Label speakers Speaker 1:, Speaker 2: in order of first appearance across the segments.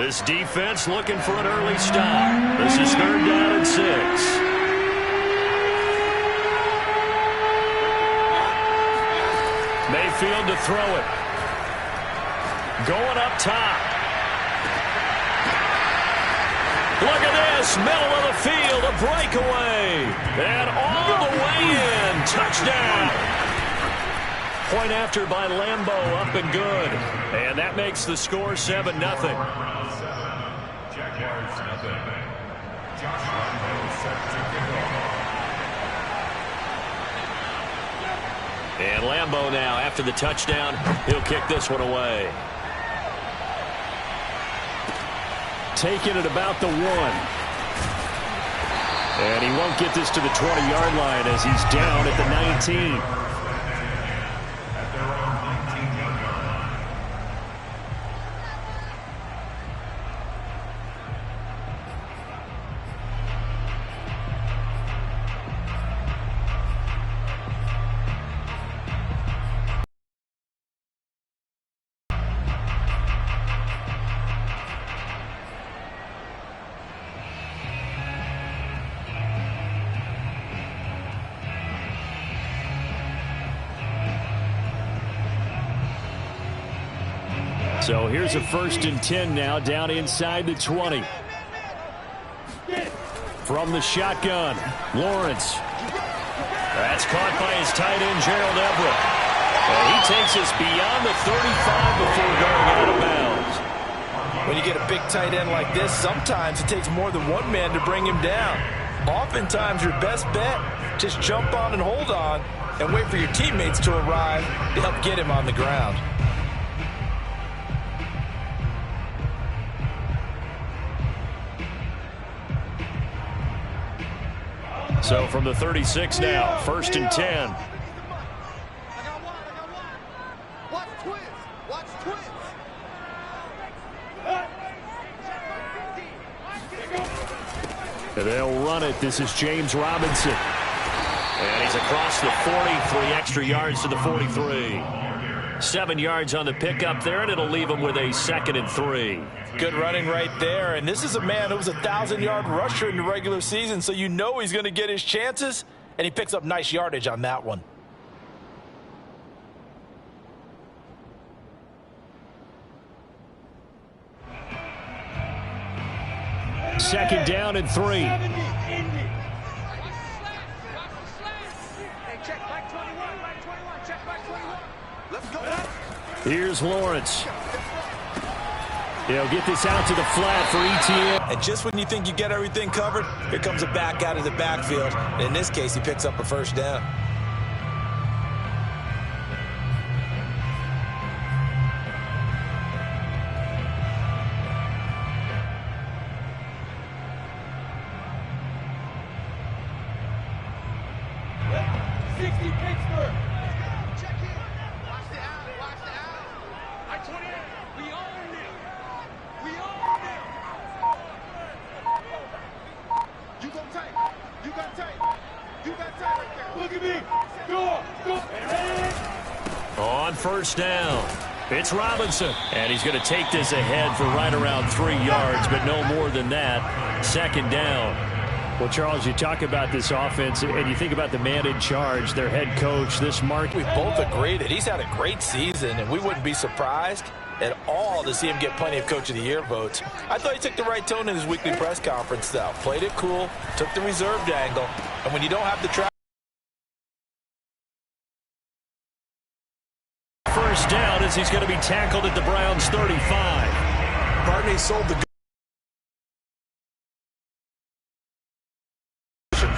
Speaker 1: This defense looking for an early stop. This is 3rd down and 6. Mayfield to throw it. Going up top. Look at this. Middle of the field. A breakaway. And all the way in. Touchdown. Point after by Lambeau. Up and good. And that makes the score 7-0. And Lambeau now, after the touchdown, he'll kick this one away. Taking it about the 1. And he won't get this to the 20-yard line as he's down at the 19. So here's a 1st and 10 now, down inside the 20. From the shotgun, Lawrence. That's caught by his tight end, Gerald Everett. And he takes us beyond the 35 before going out of bounds.
Speaker 2: When you get a big tight end like this, sometimes it takes more than one man to bring him down. Oftentimes, your best bet, just jump on and hold on and wait for your teammates to arrive to help get him on the ground.
Speaker 1: So from the 36 now, 1st and 10.
Speaker 3: Watch twins. Watch twins.
Speaker 1: And they'll run it. This is James Robinson. And he's across the 40, 3 extra yards to the 43. 7 yards on the pickup there, and it'll leave him with a 2nd and 3.
Speaker 2: Good running right there, and this is a man who was a 1,000-yard rusher in the regular season, so you know he's going to get his chances, and he picks up nice yardage on that one.
Speaker 1: Second down and 3. Here's Lawrence. He'll get this out to the flat for ETN.
Speaker 2: And just when you think you get everything covered, here comes a back out of the backfield. And in this case, he picks up a 1st down.
Speaker 1: On 1st down, it's Robinson. And he's going to take this ahead for right around 3 yards, but no more than that. 2nd down. Well, Charles, you talk about this offense, and you think about the man in charge, their head coach, this Mark.
Speaker 2: We both agree that he's had a great season, and we wouldn't be surprised at all to see him get plenty of Coach of the Year votes. I thought he took the right tone in his weekly press conference, though. Played it cool, took the reserved angle, and when you don't have the track.
Speaker 1: 1st down as he's going to be tackled at the Browns' 35.
Speaker 2: Barney sold the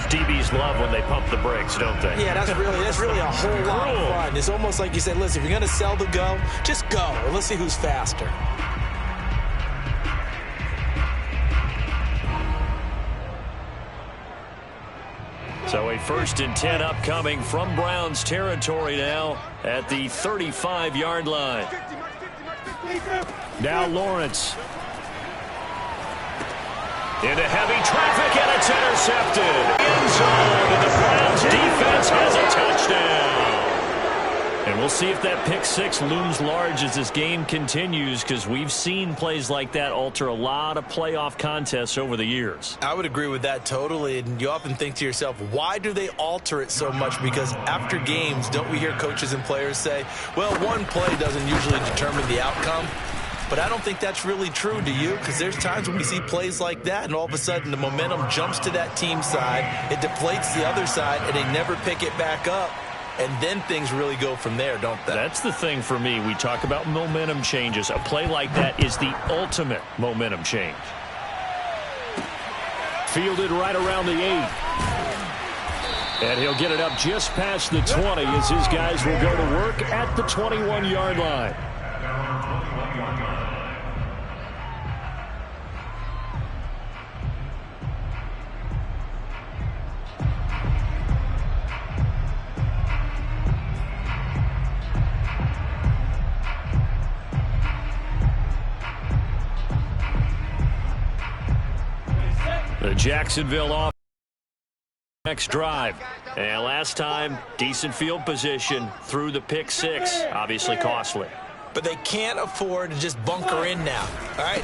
Speaker 1: DBs love when they pump the brakes, don't they?
Speaker 2: Yeah, that's really a whole lot of fun. It's almost like you said, listen, if you're going to sell the go, just go, and let's see who's faster.
Speaker 1: So a 1st and 10 upcoming from Browns territory now at the 35-yard line. Now Lawrence. Into heavy traffic, and it's intercepted. End zone, and the Browns defense has a touchdown. And we'll see if that pick six looms large as this game continues, because we've seen plays like that alter a lot of playoff contests over the years.
Speaker 2: I would agree with that totally, and you often think to yourself, why do they alter it so much? Because after games, don't we hear coaches and players say, well, one play doesn't usually determine the outcome? But I don't think that's really true, do you? Because there's times when we see plays like that, and all of a sudden the momentum jumps to that team side, it deflates the other side, and they never pick it back up. And then things really go from there, don't they?
Speaker 1: That's the thing for me. We talk about momentum changes. A play like that is the ultimate momentum change. Fielded right around the 8. And he'll get it up just past the 20 as his guys will go to work at the 21-yard line. The Jacksonville off next drive. And last time, decent field position through the pick six. Obviously costly.
Speaker 2: But they can't afford to just bunker in now. All right,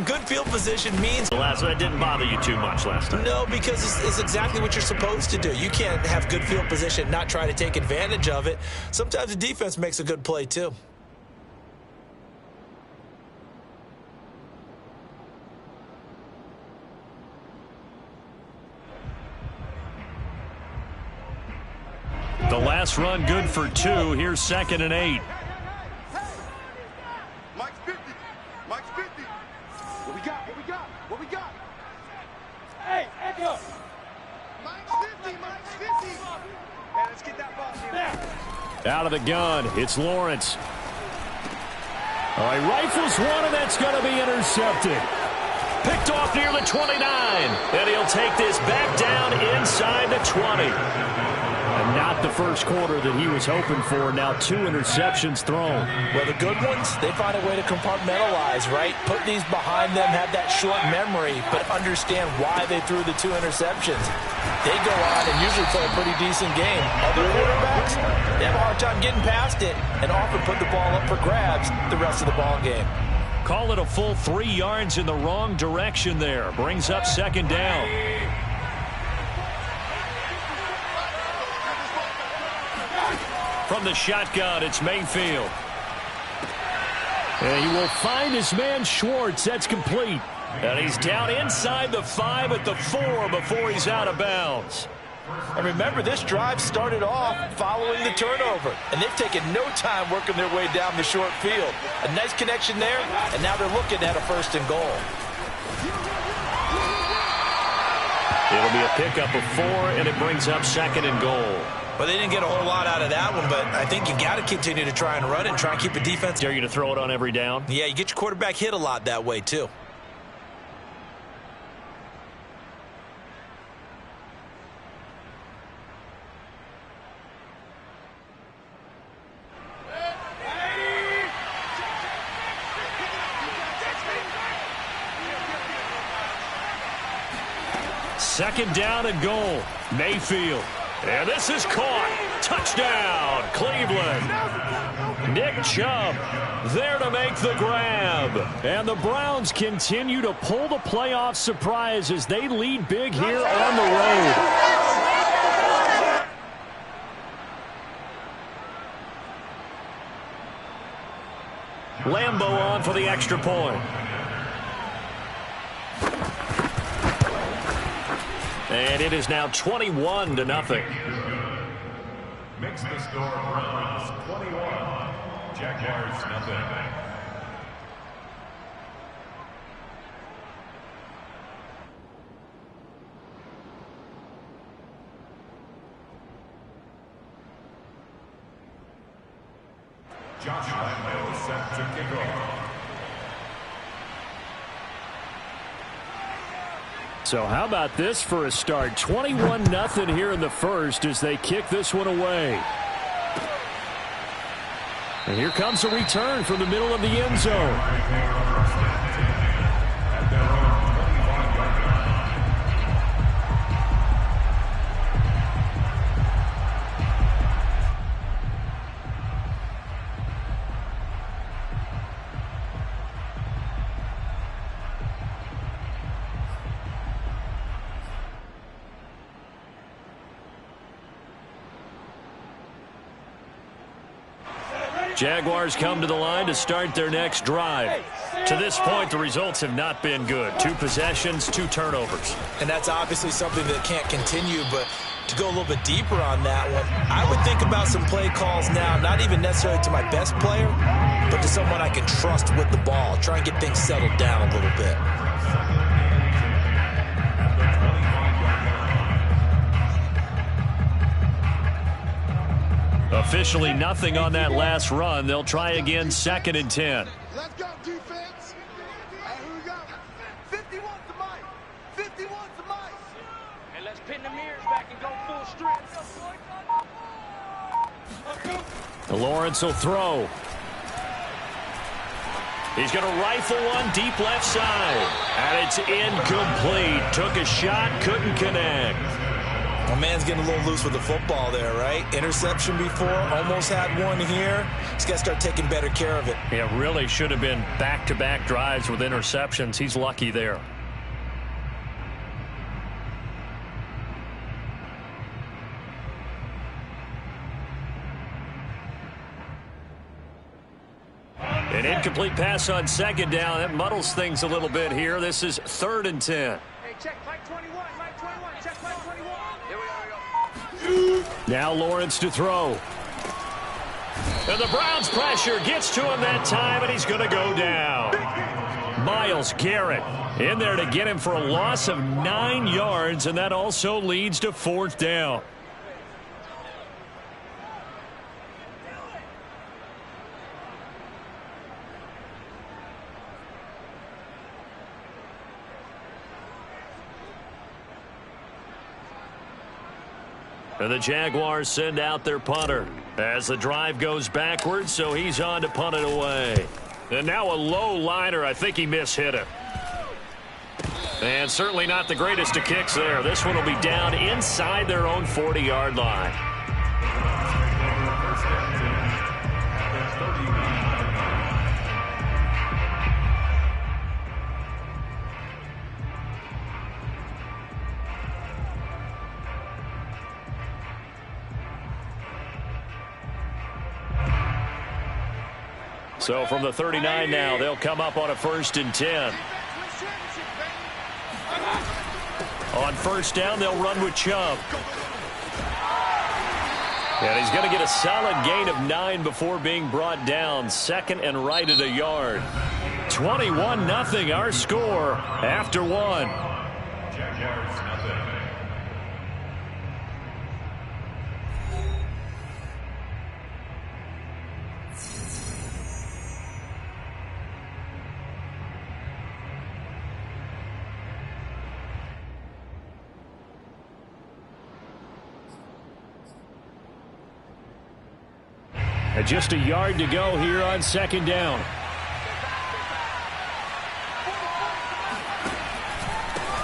Speaker 2: good field position means...
Speaker 1: That didn't bother you too much last time.
Speaker 2: No, because it's exactly what you're supposed to do. You can't have good field position and not try to take advantage of it. Sometimes the defense makes a good play, too.
Speaker 1: The last run good for 2. Here's 2nd and 8.
Speaker 3: Mike's 50. Mike's 50. What we got? What we got? What we got? Hey, Echo. Mike's 50. Mike's 50. Hey, let's get that ball here.
Speaker 1: Out of the gun, it's Lawrence. He rifles one, and that's going to be intercepted. Picked off near the 29. And he'll take this back down inside the 20. And not the first quarter that he was hoping for. Now 2 interceptions thrown.
Speaker 2: Well, the good ones, they find a way to compartmentalize, right? Put these behind them, have that short memory, but understand why they threw the 2 interceptions. They go on and usually play a pretty decent game. Other quarterbacks, they have a hard time getting past it and often put the ball up for grabs the rest of the ball game.
Speaker 1: Call it a full 3 yards in the wrong direction there. Brings up 2nd down. From the shotgun, it's Mayfield. And he will find his man Schwartz. That's complete. And he's down inside the 5 at the 4 before he's out of bounds.
Speaker 2: And remember, this drive started off following the turnover. And they've taken no time working their way down the short field. A nice connection there, and now they're looking at a 1st and goal.
Speaker 1: It'll be a pickup of 4, and it brings up 2nd and goal.
Speaker 2: Well, they didn't get a whole lot out of that one, but I think you got to continue to try and run it and try and keep the defense.
Speaker 1: Are you going to throw it on every down?
Speaker 2: Yeah, you get your quarterback hit a lot that way, too.
Speaker 1: Second down and goal. Mayfield. And this is caught. Touchdown, Cleveland. Nick Chubb there to make the grab. And the Browns continue to pull the playoff surprise as they lead big here on the road. Lambeau on for the extra point. And it is now 21-0.
Speaker 4: Makes the score Browns 21, Jaguars nothing. Josh Lambeau set to kick off.
Speaker 1: So how about this for a start? 21-0 here in the first as they kick this one away. And here comes a return from the middle of the end zone. Jaguars come to the line to start their next drive. To this point, the results have not been good. 2 possessions, 2 turnovers.
Speaker 2: And that's obviously something that can't continue, but to go a little bit deeper on that one, I would think about some play calls now, not even necessarily to my best player, but to someone I can trust with the ball. Try and get things settled down a little bit.
Speaker 1: Officially nothing on that last run. They'll try again, 2nd and 10.
Speaker 3: Let's go, defense. Who we got? 51's the mic. 51's the mic.
Speaker 5: And let's pin the mirrors back and go full strip.
Speaker 1: Lawrence will throw. He's going to rifle one deep left side. And it's incomplete. Took a shot, couldn't connect.
Speaker 2: My man's getting a little loose with the football there, right? Interception before, almost had one here. He's got to start taking better care of it.
Speaker 1: Yeah, really should have been back-to-back drives with interceptions. He's lucky there. An incomplete pass on 2nd down. That muddles things a little bit here. This is 3rd and 10.
Speaker 5: Hey, check Mike 21, Mike 21, check Mike 21. Here we go.
Speaker 1: Now Lawrence to throw. And the Browns pressure gets to him that time, and he's going to go down. Myles Garrett in there to get him for a loss of 9 yards, and that also leads to 4th down. And the Jaguars send out their punter as the drive goes backwards, so he's on to punt it away. And now a low liner. I think he mishit it. And certainly not the greatest of kicks there. This one will be down inside their own 40-yard line. So from the 39 now, they'll come up on a 1st and 10. On 1st down, they'll run with Chubb. And he's going to get a solid gain of 9 before being brought down. 2nd and right at a yard. 21-0 our score after 1.
Speaker 4: Jaguars nothing.
Speaker 1: And just a yard to go here on 2nd down.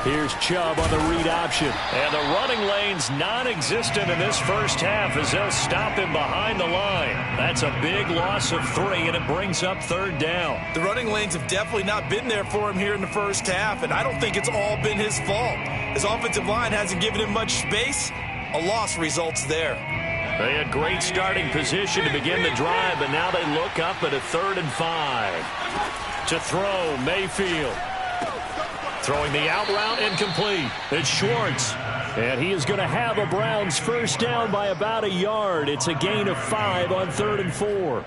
Speaker 1: Here's Chubb on the read option. And the running lane's non-existent in this first half as they'll stop him behind the line. That's a big loss of 3, and it brings up 3rd down.
Speaker 2: The running lanes have definitely not been there for him here in the first half, and I don't think it's all been his fault. His offensive line hasn't given him much space. A loss results there.
Speaker 1: They had great starting position to begin the drive, but now they look up at a 3rd and 5. To throw, Mayfield. Throwing the out route, incomplete. It's Schwartz. And he is going to have a Browns 1st down by about a yard. It's a gain of 5 on 3rd and 4.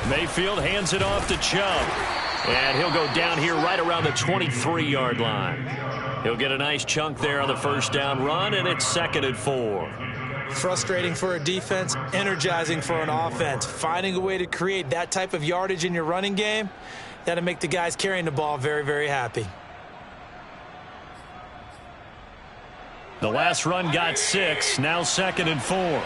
Speaker 1: Mayfield hands it off to Chubb. And he'll go down here right around the 23-yard line. He'll get a nice chunk there on the 1st down run, and it's 2nd and 4.
Speaker 2: Frustrating for a defense, energizing for an offense. Finding a way to create that type of yardage in your running game, that'll make the guys carrying the ball very, very happy.
Speaker 1: The last run got 6, now 2nd and 4.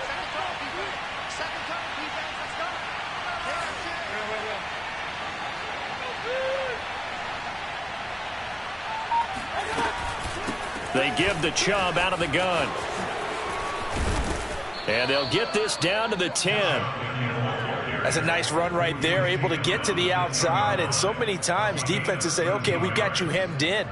Speaker 1: They give the Chubb out of the gun. And they'll get this down to the 10.
Speaker 2: That's a nice run right there, able to get to the outside, and so many times defenses say, okay, we got you hemmed in.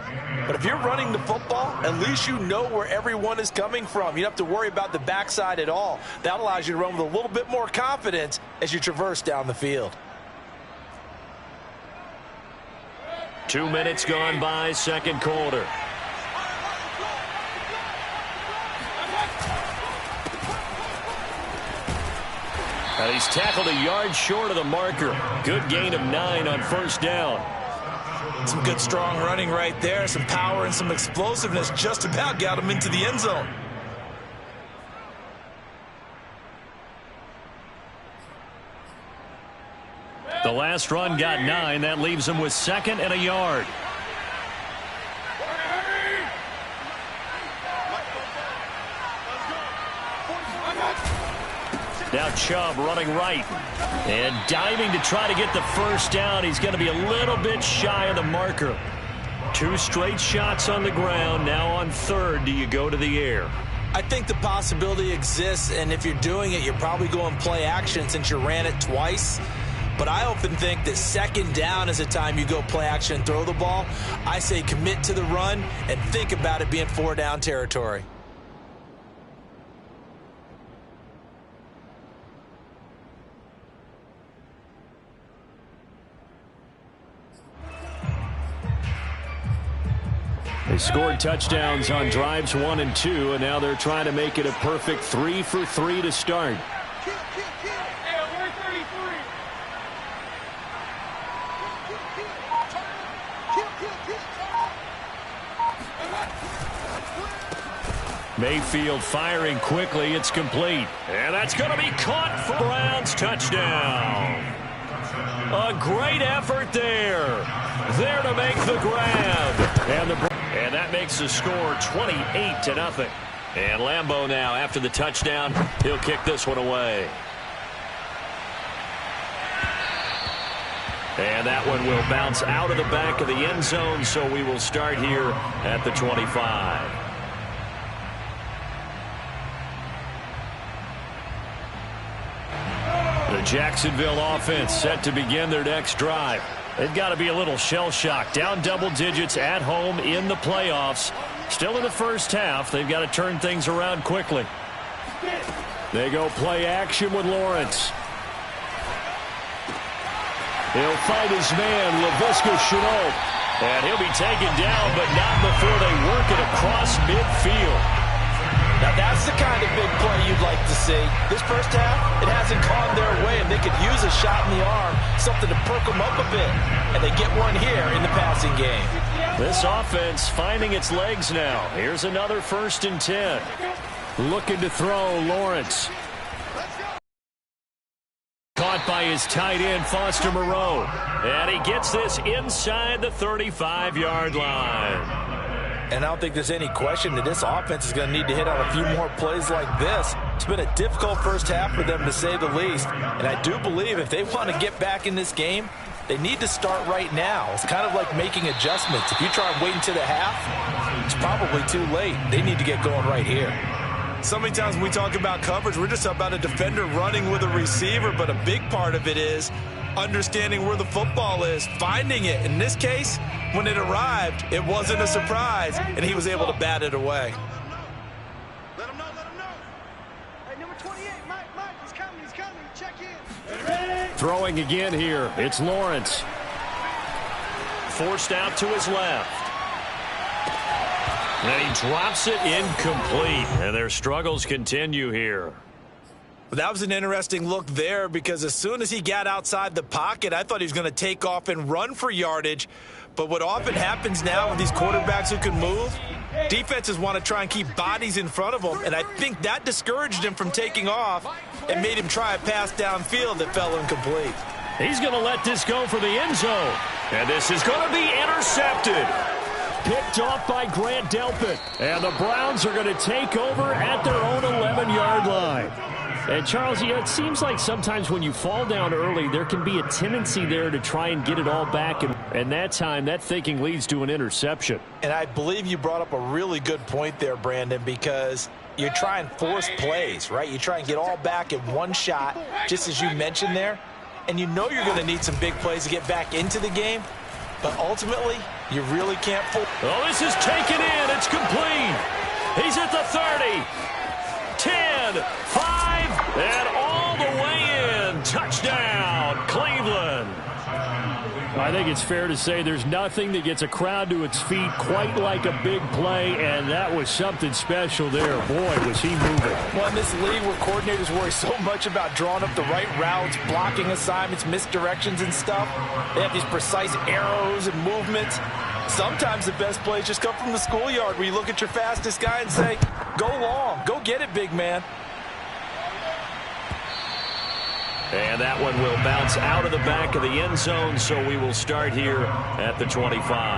Speaker 2: But if you're running the football, at least you know where everyone is coming from. You don't have to worry about the backside at all. That allows you to run with a little bit more confidence as you traverse down the field.
Speaker 1: 2 minutes gone by, second quarter. He's tackled a yard short of the marker. Good gain of 9 on first down.
Speaker 2: Some good strong running right there. Some power and some explosiveness just about got him into the end zone.
Speaker 1: The last run got 9. That leaves him with 2nd and a yard. Now Chubb running right and diving to try to get the first down. He's going to be a little bit shy of the marker. 2 straight shots on the ground. Now on 3rd, do you go to the air?
Speaker 2: I think the possibility exists, and if you're doing it, you're probably going play action since you ran it twice. But I often think that 2nd down is the time you go play action and throw the ball. I say commit to the run and think about it being 4 down territory.
Speaker 1: They scored touchdowns on drives 1 and 2, and now they're trying to make it a perfect 3 for 3 to start. Mayfield firing quickly. It's complete. And that's going to be caught for Browns. Touchdown. A great effort there. There to make the grab. And that makes the score 28-0. And Lambeau now, after the touchdown, he'll kick this one away. And that one will bounce out of the back of the end zone, so we will start here at the 25. The Jacksonville offense set to begin their next drive. They've got to be a little shell-shocked. Down double digits at home in the playoffs. Still in the first half. They've got to turn things around quickly. They go play action with Lawrence. He'll fight his man, Laviska Shenault. And he'll be taken down, but not before they work it across midfield.
Speaker 2: Now that's the kind of big play you'd like to see. This first half, it hasn't gone their way, and they could use a shot in the arm, something to perk them up a bit. And they get one here in the passing game.
Speaker 1: This offense finding its legs now. Here's another 1st and 10. Looking to throw, Lawrence. Caught by his tight end, Foster Moreau. And he gets this inside the 35-yard line.
Speaker 2: And I don't think there's any question that this offense is going to need to hit on a few more plays like this. It's been a difficult first half for them, to say the least. And I do believe if they want to get back in this game, they need to start right now. It's kind of like making adjustments. If you try and wait until the half, it's probably too late. They need to get going right here. So many times when we talk about coverage, we're just about a defender running with a receiver, but a big part of it is understanding where the football is, finding it. In this case, when it arrived, it wasn't a surprise, and he was able to bat it away.
Speaker 3: Let him know, let him know. Hey, number 28, Mike, he's coming, check in.
Speaker 1: Throwing again here, it's Lawrence. Forced out to his left. And he drops it incomplete, and their struggles continue here.
Speaker 2: That was an interesting look there, because as soon as he got outside the pocket, I thought he was going to take off and run for yardage. But what often happens now with these quarterbacks who can move, defenses want to try and keep bodies in front of them, and I think that discouraged him from taking off and made him try a pass downfield that fell incomplete.
Speaker 1: He's going to let this go for the end zone, and this is going to be intercepted. Picked off by Grandstandn, and the Browns are going to take over at their own 11-yard line. And, Charles, it seems like sometimes when you fall down early, there can be a tendency there to try and get it all back. And that time, that thinking leads to an interception.
Speaker 2: And I believe you brought up a really good point there, Brandon, because you try and force plays, right? You try and get all back in one shot, just as you mentioned there. and you know you're going to need some big plays to get back into the game, but ultimately, you really can't fool.
Speaker 1: Oh, this is taken in. It's complete. He's at the 30. 10, 5, and all the way in. Touchdown, Cleveland. I think it's fair to say there's nothing that gets a crowd to its feet quite like a big play, and that was something special there. Boy, was he moving.
Speaker 2: Well, in this league where coordinators worry so much about drawing up the right routes, blocking assignments, misdirections and stuff, they have these precise arrows and movements. Sometimes the best plays just come from the schoolyard where you look at your fastest guy and say, go long, go get it, big man.
Speaker 1: And that one will bounce out of the back of the end zone, so we will start here at the 25.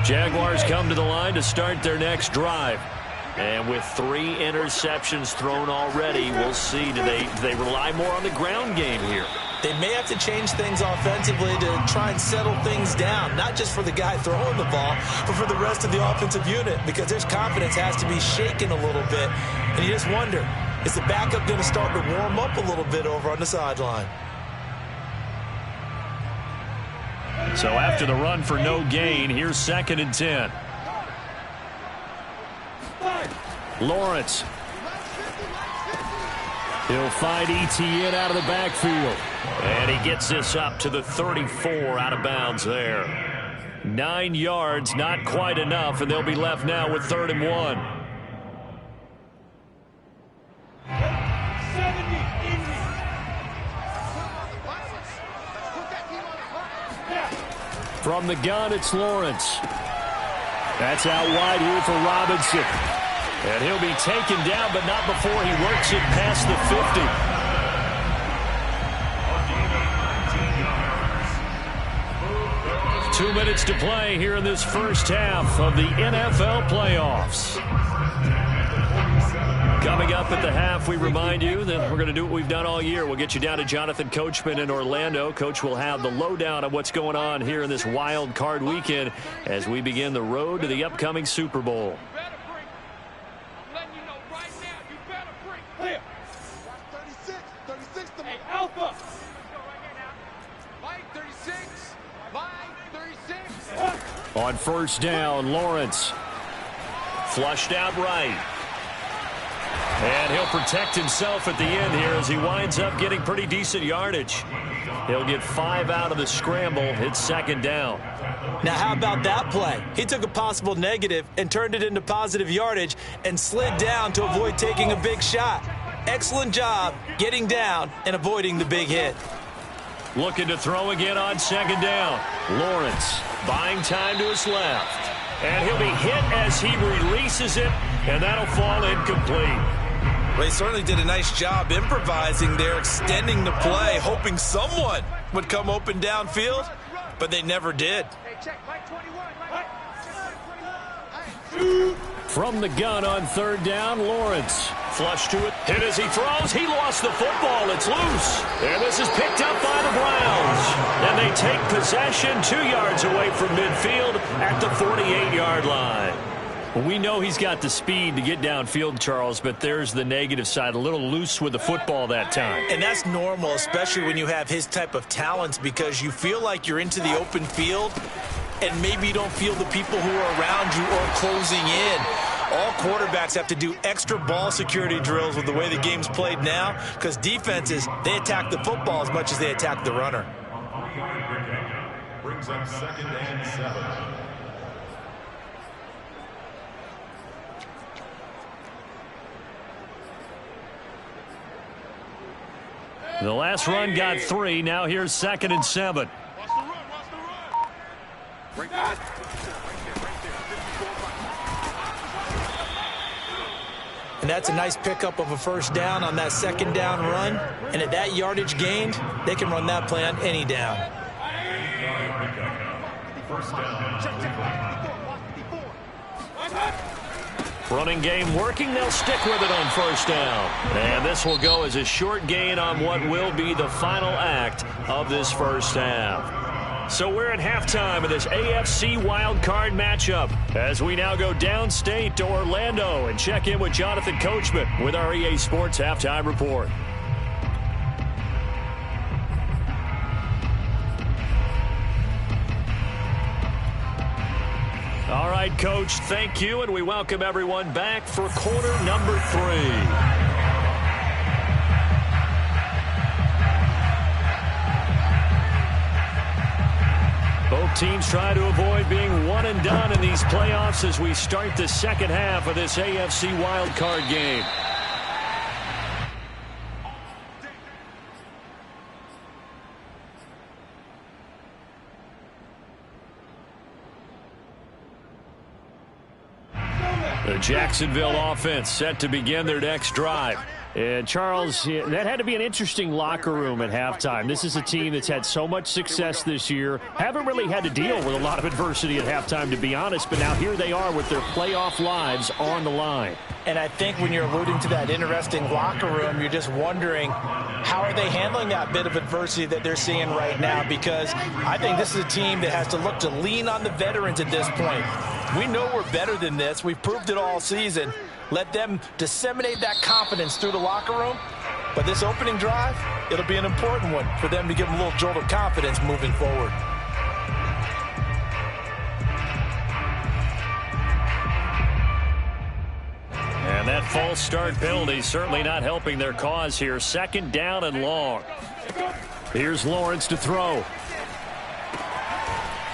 Speaker 1: Jaguars come to the line to start their next drive. And with 3 interceptions thrown already, we'll see. Do they rely more on the ground game here?
Speaker 2: They may have to change things offensively to try and settle things down, not just for the guy throwing the ball, but for the rest of the offensive unit, because their confidence has to be shaken a little bit. And you just wonder, is the backup going to start to warm up a little bit over on the sideline?
Speaker 1: So after the run for no gain, here's 2nd and 10. Lawrence. He'll find Etienne out of the backfield. And he gets this up to the 34 out of bounds there. 9 yards, not quite enough, and they'll be left now with 3rd and 1. From the gun, it's Lawrence. That's out wide here for Robinson. And he'll be taken down, but not before he works it past the 50. 2 minutes to play here in this first half of the NFL playoffs. Coming up at the half, we remind you that we're going to do what we've done all year. We'll get you down to Jonathan Coachman in Orlando. Coach will have the lowdown of what's going on here in this wild card weekend as we begin the road to the upcoming Super Bowl. On first down, Lawrence. Flushed out right. And he'll protect himself at the end here as he winds up getting pretty decent yardage. He'll get 5 out of the scramble. It's 2nd down.
Speaker 2: Now, how about that play? He took a possible negative and turned it into positive yardage and slid down to avoid taking a big shot. Excellent job getting down and avoiding the big hit.
Speaker 1: Looking to throw again on 2nd down. Lawrence buying time to his left. And he'll be hit as he releases it, and that'll fall incomplete.
Speaker 2: Well, he certainly did a nice job improvising there, extending the play, hoping someone would come open downfield, but they never did.
Speaker 1: From the gun on 3rd down, Lawrence. Flush to it. Hit as he throws. He lost the football. It's loose. And this is picked up by the Browns. And they take possession 2 yards away from midfield at the 48-yard line. Well, we know he's got the speed to get downfield, Charles, but there's the negative side. A little loose with the football that time.
Speaker 2: And that's normal, especially when you have his type of talents, because you feel like you're into the open field and maybe you don't feel the people who are around you or closing in. All quarterbacks have to do extra ball security drills with the way the game's played now, because defenses, they attack the football as much as they attack the runner.
Speaker 4: Brings up 2nd and 7.
Speaker 1: The last run got 3. Now here's 2nd and 7.
Speaker 2: And that's a nice pickup of a first down on that 2nd down run. And at that yardage gained, they can run that play on any down.
Speaker 1: Running game working. They'll stick with it on first down. And this will go as a short gain on what will be the final act of this first half. So we're at halftime of this AFC wildcard matchup as we now go downstate to Orlando and check in with Jonathan Coachman with our EA Sports Halftime Report. All right, Coach, thank you, and we welcome everyone back for quarter number 3. Both teams try to avoid being one and done in these playoffs as we start the second half of this AFC wildcard game. The Jacksonville offense set to begin their next drive. And, Charles, that had to be an interesting locker room at halftime. This is a team that's had so much success this year. Haven't really had to deal with a lot of adversity at halftime, to be honest. But now here they are with their playoff lives on the line.
Speaker 2: And I think when you're alluding to that interesting locker room, you're just wondering how are they handling that bit of adversity that they're seeing right now, because I think this is a team that has to look to lean on the veterans at this point. We know we're better than this. We've proved it all season. Let them disseminate that confidence through the locker room. But this opening drive, it'll be an important one for them to give them a little jolt of confidence moving forward.
Speaker 1: And that false start penalty certainly not helping their cause here. Second down and long. Here's Lawrence to throw.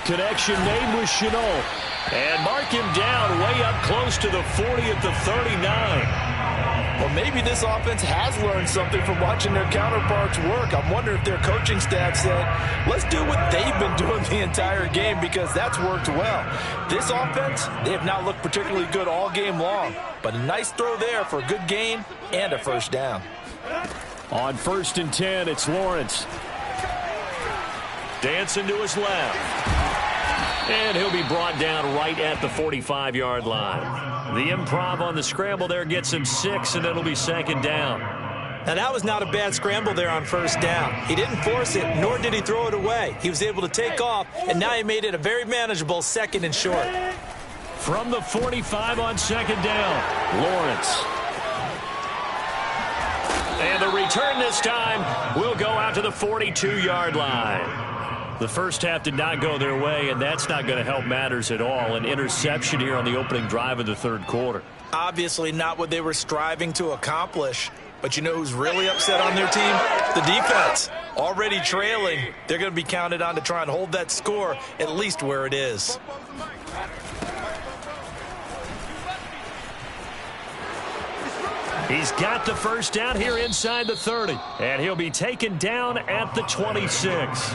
Speaker 1: Connection made with Chenault. And mark him down way up close to the 40 at the 39.
Speaker 2: Well, maybe this offense has learned something from watching their counterparts work. I'm wondering if their coaching staff said, let's do what they've been doing the entire game, because that's worked well. This offense, they have not looked particularly good all game long. But a nice throw there for a good gain and a first down.
Speaker 1: On 1st and 10, it's Lawrence. Dancing to his left. And he'll be brought down right at the 45-yard line. The improv on the scramble there gets him 6, and it'll be second down.
Speaker 6: Now, that was not a bad scramble there on first down. He didn't force it, nor did he throw it away. He was able to take off, and now he made it a very manageable second and short.
Speaker 1: From the 45 on second down, Lawrence. And the return this time will go out to the 42-yard line. The first half did not go their way, and that's not going to help matters at all. An interception here on the opening drive of the third quarter.
Speaker 2: Obviously not what they were striving to accomplish. But you know who's really upset on their team? The defense. Already trailing. They're going to be counted on to try and hold that score at least where it is.
Speaker 1: He's got the first down here inside the 30. And he'll be taken down at the 26.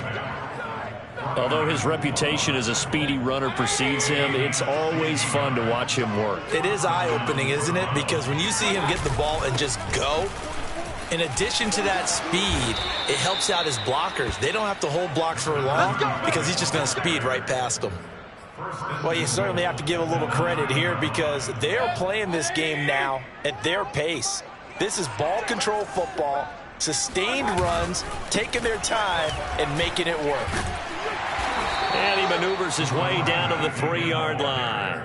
Speaker 1: Although his reputation as a speedy runner precedes him, it's always fun to watch him work.
Speaker 2: It is eye-opening, isn't it? Because when you see him get the ball and just go, in addition to that speed, it helps out his blockers. They don't have to hold blocks for long because he's just going to speed right past them. Well, you certainly have to give a little credit here because they're playing this game now at their pace. This is ball control football, sustained runs, taking their time, and making it work.
Speaker 1: And he maneuvers his way down to the 3-yard line.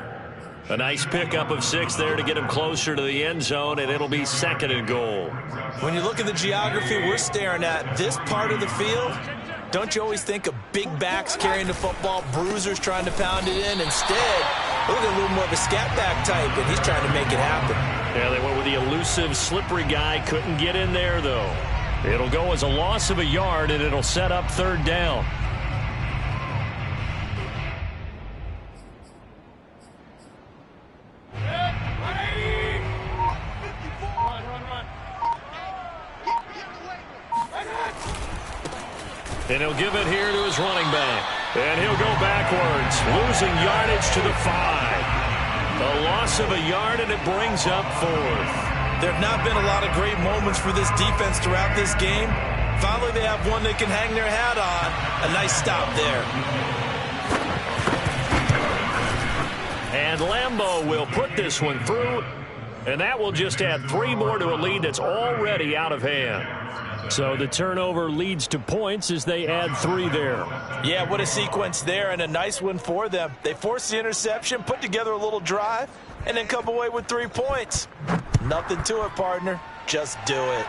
Speaker 1: A nice pickup of 6 there to get him closer to the end zone, and it'll be second and goal.
Speaker 2: When you look at the geography we're staring at, this part of the field, don't you always think of big backs carrying the football, bruisers trying to pound it in? Instead, look at a little more of a scat back type, and he's trying to make it happen.
Speaker 1: Yeah, they went with the elusive, slippery guy. Couldn't get in there, though. It'll go as a loss of a yard, and it'll set up third down. And he'll give it here to his running back. And he'll go backwards, losing yardage to the 5. A loss of a yard, and it brings up 4th.
Speaker 2: There have not been a lot of great moments for this defense throughout this game. Finally, they have one they can hang their hat on. A nice stop there.
Speaker 1: And Lambeau will put this one through. And that will just add 3 more to a lead that's already out of hand. So the turnover leads to points as they add 3 there.
Speaker 2: Yeah, what a sequence there, and a nice win for them. They forced the interception, put together a little drive, and then come away with 3 points. Nothing to it, partner. Just do it.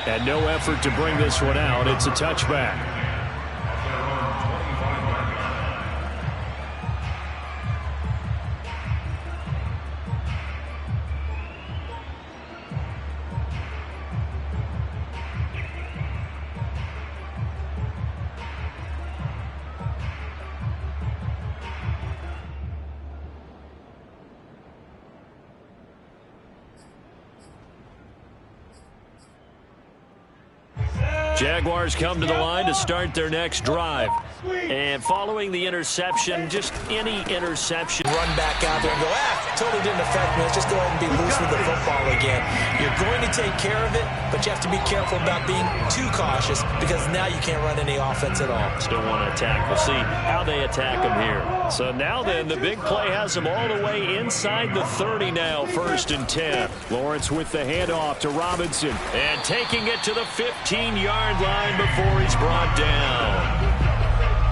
Speaker 1: And no effort to bring this one out. It's a touchback. Jaguars come to the line to start their next drive. And following the interception, just any interception.
Speaker 2: Run back out there and go, totally didn't affect me. Let's just go ahead and be loose with the football again. You're going to take care of it, but you have to be careful about being too cautious because now you can't run any offense at all.
Speaker 1: Still want to attack. We'll see how they attack them here. So now then, the big play has them all the way inside the 30 now, 1st and 10. Lawrence with the handoff to Robinson. And taking it to the 15-yard line before he's brought down.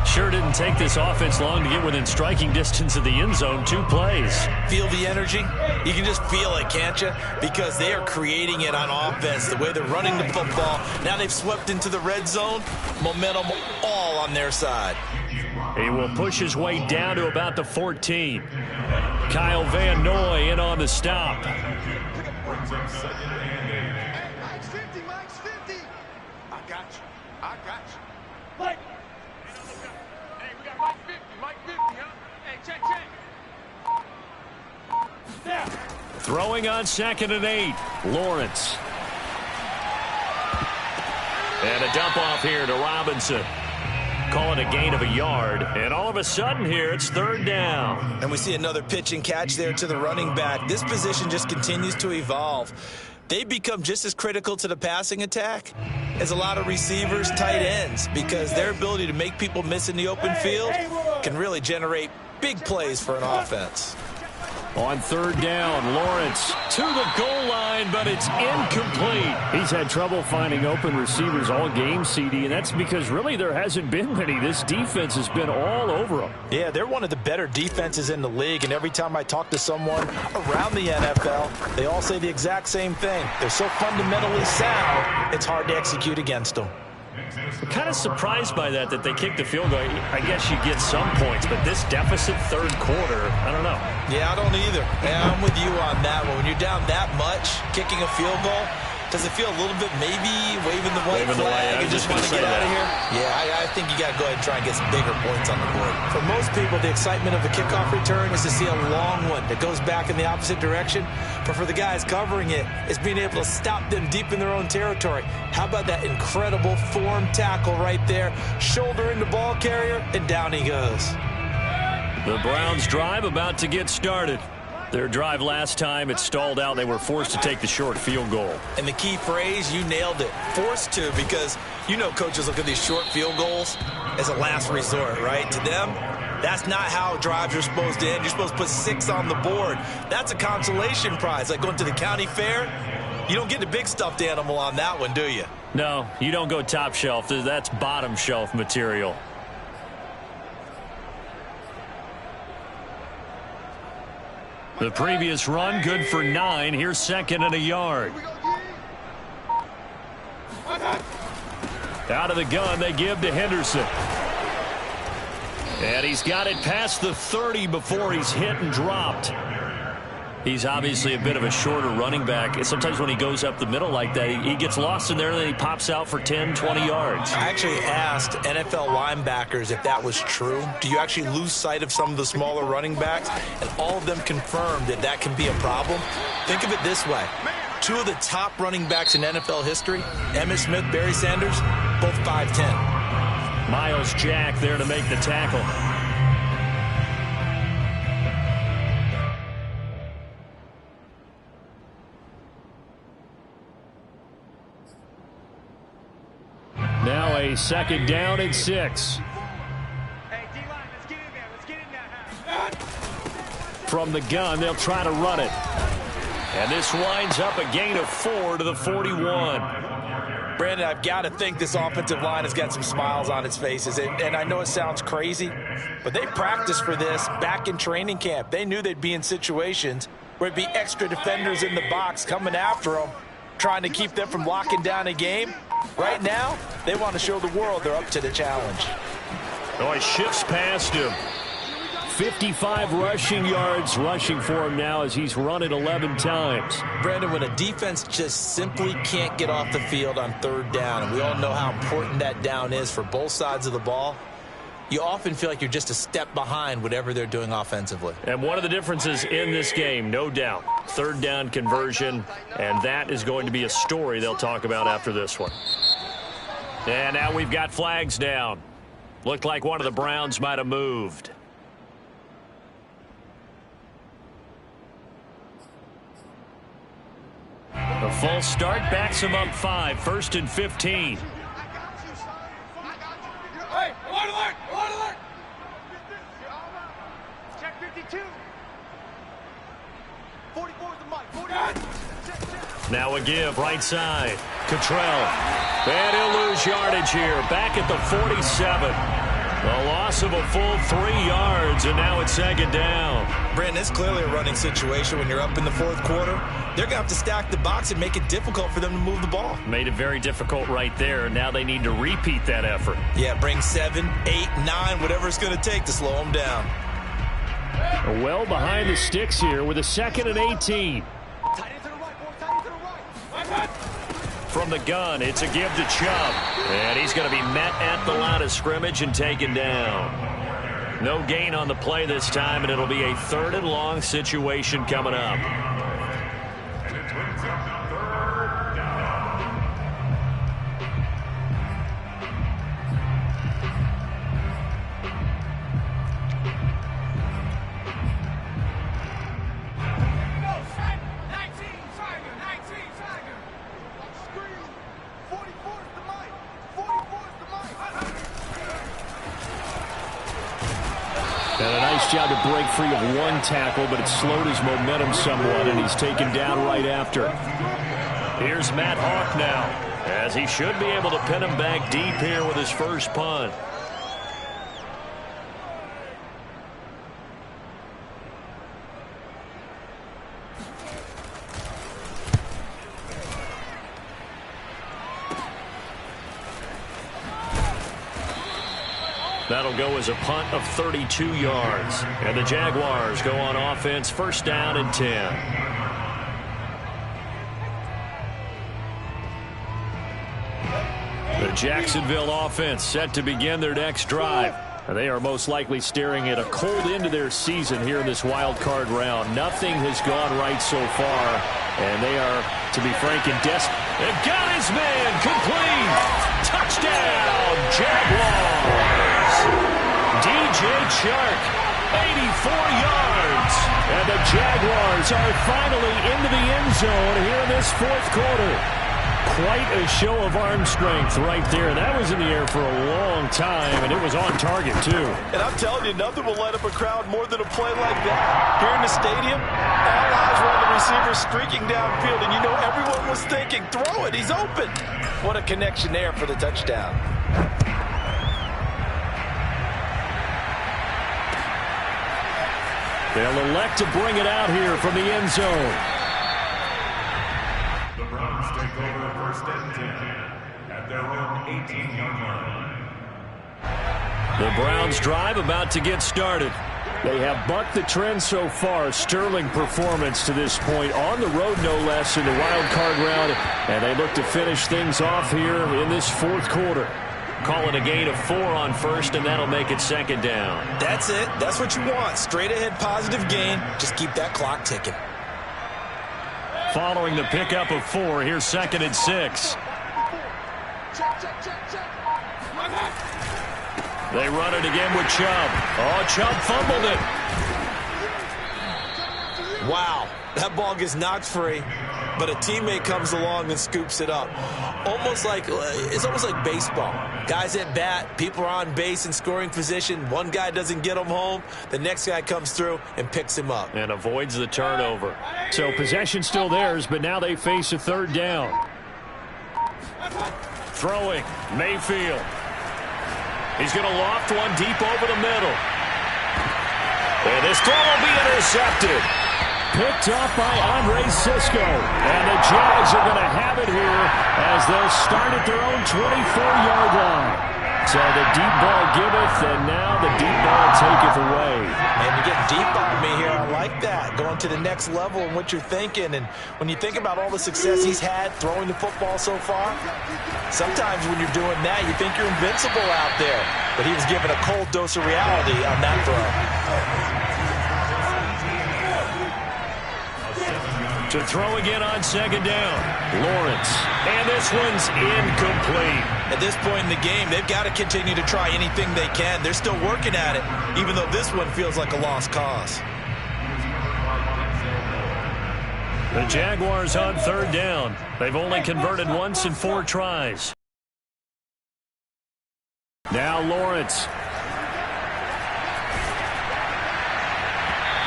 Speaker 1: Sure didn't take this offense long to get within striking distance of the end zone. 2 plays.
Speaker 2: Feel the energy? You can just feel it, can't you? Because they are creating it on offense. The way they're running the football. Now they've swept into the red zone. Momentum all on their side.
Speaker 1: He will push his way down to about the 14. Kyle Van Noy in on the stop.
Speaker 3: Mike's 50, Mike's 50. I got you. I got you.
Speaker 5: Mike. Hey, we got Mike 50. Mike 50, huh? Hey, check. There.
Speaker 1: Throwing on 2nd and 8. Lawrence. And a dump off here to Robinson. Call it a gain of a yard. And all of a sudden here, it's 3rd down.
Speaker 2: And we see another pitch and catch there to the running back. This position just continues to evolve. They become just as critical to the passing attack as a lot of receivers, tight ends, because their ability to make people miss in the open field can really generate big plays for an offense.
Speaker 1: On 3rd down, Lawrence to the goal line, but it's incomplete. He's had trouble finding open receivers all game, CD, and that's because really there hasn't been many. This defense has been all over them.
Speaker 2: Yeah, they're one of the better defenses in the league, and every time I talk to someone around the NFL, they all say the exact same thing. They're so fundamentally sound, it's hard to execute against them.
Speaker 1: I'm kind of surprised by that they kicked the field goal. I guess you get some points, but this deficit 3rd quarter, I don't know.
Speaker 2: Yeah, I don't either. Yeah, I'm with you on that one. When you're down that much, kicking a field goal, does it feel a little bit maybe waving the white flag and just want to get out of here? Yeah, I think you got to go ahead and try and get some bigger points on the board. For most people, the excitement of a kickoff return is to see a long one that goes back in the opposite direction. But for the guys covering it, it's being able to stop them deep in their own territory. How about that incredible form tackle right there? Shoulder in the ball carrier, and down he goes.
Speaker 1: The Browns drive about to get started. Their drive last time, it stalled out. They were forced to take the short field goal.
Speaker 2: And the key phrase, you nailed it. Forced to, because you know coaches look at these short field goals as a last resort, right? To them, that's not how drives are supposed to end. You're supposed to put 6 on the board. That's a consolation prize, like going to the county fair. You don't get the big stuffed animal on that one, do you?
Speaker 1: No, you don't go top shelf. That's bottom shelf material. The previous run, good for 9. Here's 2nd and a yard. Out of the gun, they give to Henderson. And he's got it past the 30 before he's hit and dropped. He's obviously a bit of a shorter running back. Sometimes when he goes up the middle like that, he gets lost in there and then he pops out for 10, 20 yards.
Speaker 2: I actually asked NFL linebackers if that was true. Do you actually lose sight of some of the smaller running backs? And all of them confirmed that that can be a problem. Think of it this way. 2 of the top running backs in NFL history, Emmitt Smith, Barry Sanders, both 5'10".
Speaker 1: Miles Jack there to make the tackle. Now a 2nd down and 6.
Speaker 5: Hey, D-line, let's get in there. Let's get in there.
Speaker 1: From the gun, they'll try to run it. And this winds up a gain of 4 to the 41.
Speaker 2: Brandon, I've got to think this offensive line has got some smiles on its faces. And I know it sounds crazy, but they practiced for this back in training camp. They knew they'd be in situations where it'd be extra defenders in the box coming after them, trying to keep them from locking down a game. Right now, they want to show the world they're up to the challenge.
Speaker 1: Oh, he shifts past him. 55 rushing yards rushing for him now as he's run it 11 times.
Speaker 2: Brandon, when a defense just simply can't get off the field on third down, and we all know how important that down is for both sides of the ball, you often feel like you're just a step behind whatever they're doing offensively.
Speaker 1: And one of the differences in this game, no doubt, third down conversion, and that is going to be a story they'll talk about after this one. And now we've got flags down. Looked like one of the Browns might have moved. A false start backs him up 5, 1st and 15.
Speaker 5: Hey, alert, alert, alert!
Speaker 3: Check 52. 44 is the mic. 40. Check.
Speaker 1: Now a give, right side. Cottrell. And he'll lose yardage here. Back at the 47. A loss of a full 3 yards, and now it's 2nd down.
Speaker 2: Brandon, it's clearly a running situation when you're up in the 4th quarter. They're going to have to stack the box and make it difficult for them to move the ball.
Speaker 1: Made it very difficult right there. Now they need to repeat that effort.
Speaker 2: Yeah, bring 7, 8, 9, whatever it's going to take to slow them down.
Speaker 1: Well behind the sticks here with a 2nd and 18.
Speaker 3: Tight end to the right, boy. Tight end to the right.
Speaker 1: From the gun, it's a give to Chubb. And he's going to be met at the line of scrimmage and taken down. No gain on the play this time, and it'll be a 3rd and long situation coming up.
Speaker 4: And it brings up 3rd down.
Speaker 3: Screen. 44 is the mic. 44 is the mic.
Speaker 1: And a nice job to break free of 1 tackle, but it slowed his momentum somewhat, and he's taken down right after. Here's Matt Hawk now, as he should be able to pin him back deep here with his first punt. That'll go as a punt of 32 yards. And the Jaguars go on offense, 1st down and 10. The Jacksonville offense set to begin their next drive. And they are most likely staring at a cold end to their season here in this wild card round. Nothing has gone right so far. And they are, to be frank, in desperate. They've got his man complete. Touchdown, Jaguars. DJ Chark, 84 yards. And the Jaguars are finally into the end zone here in this 4th quarter. Quite a show of arm strength right there. That was in the air for a long time, and it was on target, too.
Speaker 2: And I'm telling you, nothing will light up a crowd more than a play like that. Here in the stadium, all eyes were on the receiver streaking downfield, and you know everyone was thinking, throw it, he's open. What a connection there for the touchdown.
Speaker 1: They'll elect to bring it out here from the end zone.
Speaker 4: The Browns take over 1st and 10 at their own 18-yard line.
Speaker 1: The Browns drive about to get started. They have bucked the trend so far. Sterling performance to this point. On the road, no less, in the wild card round. And they look to finish things off here in this 4th quarter. Call it a gain of 4 on 1st, and that'll make it 2nd down.
Speaker 2: That's it. That's what you want. Straight ahead positive gain. Just keep that clock ticking.
Speaker 1: Following the pickup of 4, here's 2nd and 6. They run it again with Chubb. Oh, Chubb fumbled it.
Speaker 2: Wow, that ball gets knocked free.
Speaker 6: but a teammate comes along and scoops it up. It's almost like baseball. Guys at bat, people are on base in scoring position. One guy doesn't get him home. The next guy comes through and picks him up.
Speaker 1: And avoids the turnover. So possession still theirs, but now they face a third down. Throwing, Mayfield. He's going to loft one deep over the middle. And this throw will be intercepted. Picked up by Andre Sisco. And the Jags are going to have it here as they'll start at their own 24-yard line. So the deep ball giveth, and now the deep ball taketh away.
Speaker 6: And you get deep on me here. I like that. Going to the next level in what you're thinking. And when you think about all the success he's had throwing the football so far, sometimes when you're doing that, you think you're invincible out there. But he was given a cold dose of reality on that throw.
Speaker 1: To throw again on second down, Lawrence. And this one's incomplete.
Speaker 6: At this point in the game, they've got to continue to try anything they can. They're still working at it, even though this one feels like a lost cause.
Speaker 1: The Jaguars on third down. They've only converted once in 4 tries. Now Lawrence.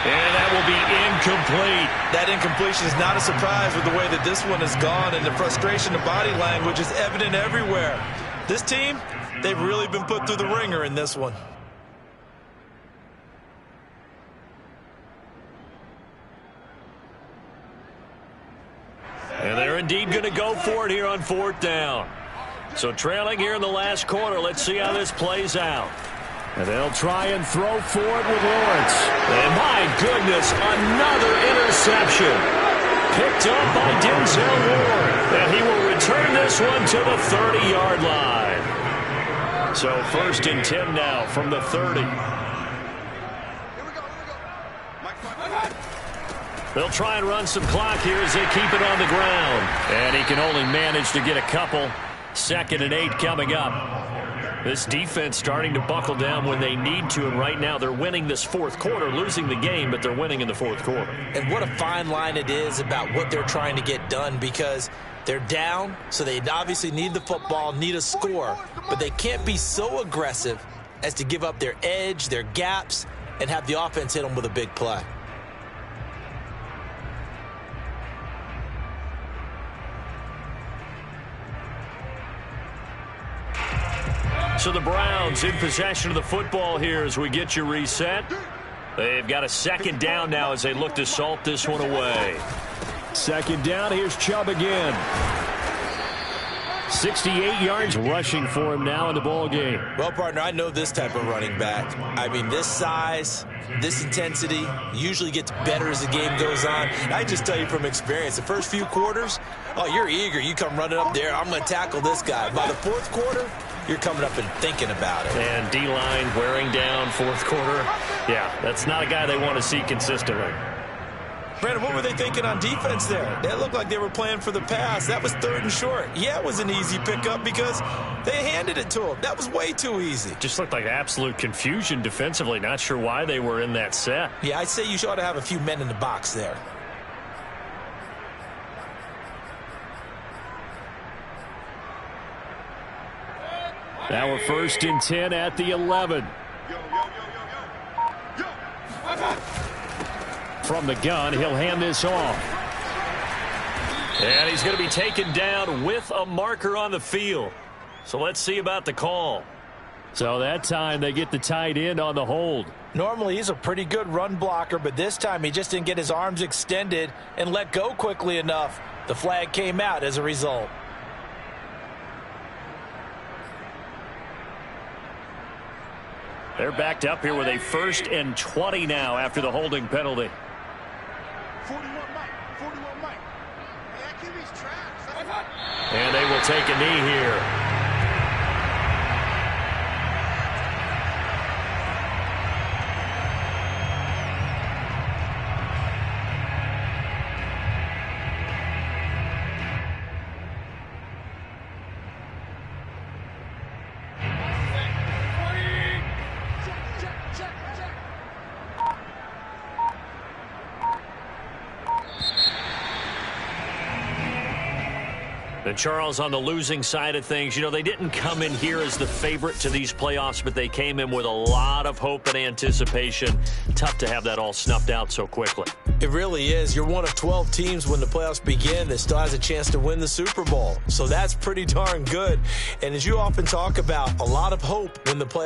Speaker 1: And that will be incomplete.
Speaker 6: That incompletion is not a surprise with the way that this one has gone, and the frustration of body language is evident everywhere. This team, they've really been put through the ringer in this one.
Speaker 1: And they're indeed going to go for it here on fourth down. So trailing here in the last quarter, let's see how this plays out. And they'll try and throw for it with Lawrence. And my goodness, another interception. Picked up by Denzel Ward. And he will return this one to the 30-yard line. So 1st and 10 now from the 30. They'll try and run some clock here as they keep it on the ground. And he can only manage to get a couple. 2nd and 8 coming up. This defense starting to buckle down when they need to, and right now they're winning this fourth quarter, losing the game, but they're winning in the fourth quarter.
Speaker 6: And what a fine line it is about what they're trying to get done, because they're down, so they obviously need the football, need a score, but they can't be so aggressive as to give up their edge, their gaps, and have the offense hit them with a big play.
Speaker 1: So the Browns in possession of the football here as we get you reset. They've got a 2nd down now as they look to salt this one away. 2nd down, here's Chubb again. 68 yards rushing for him now in the ball game.
Speaker 6: Well, partner, I know this type of running back. I mean, this size, this intensity usually gets better as the game goes on. And I just tell you from experience, the first few quarters, oh, you're eager. You come running up there, I'm going to tackle this guy. By the 4th quarter, you're coming up and thinking about it.
Speaker 1: And D-line wearing down 4th quarter. Yeah, that's not a guy they want to see consistently.
Speaker 6: Brandon, what were they thinking on defense there? They looked like they were playing for the pass. That was 3rd and short. Yeah, it was an easy pickup because they handed it to him. That was way too easy.
Speaker 1: Just looked like absolute confusion defensively. Not sure why they were in that set.
Speaker 6: Yeah, I'd say you ought to have a few men in the box there.
Speaker 1: Now we're 1st and 10 at the 11. From the gun, he'll hand this off. And he's going to be taken down with a marker on the field. So let's see about the call. So that time they get the tight end on the hold.
Speaker 6: Normally he's a pretty good run blocker, but this time he just didn't get his arms extended and let go quickly enough. The flag came out as a result.
Speaker 1: They're backed up here with a 1st and 20 now after the holding penalty.
Speaker 3: 41 Mike. Hey, that QB's trash.
Speaker 1: And they will take a knee here. And Charles, on the losing side of things, you know, they didn't come in here as the favorite to these playoffs, but they came in with a lot of hope and anticipation. Tough to have that all snuffed out so quickly.
Speaker 6: It really is. You're one of 12 teams when the playoffs begin that still has a chance to win the Super Bowl. So that's pretty darn good. And as you often talk about, a lot of hope when the playoffs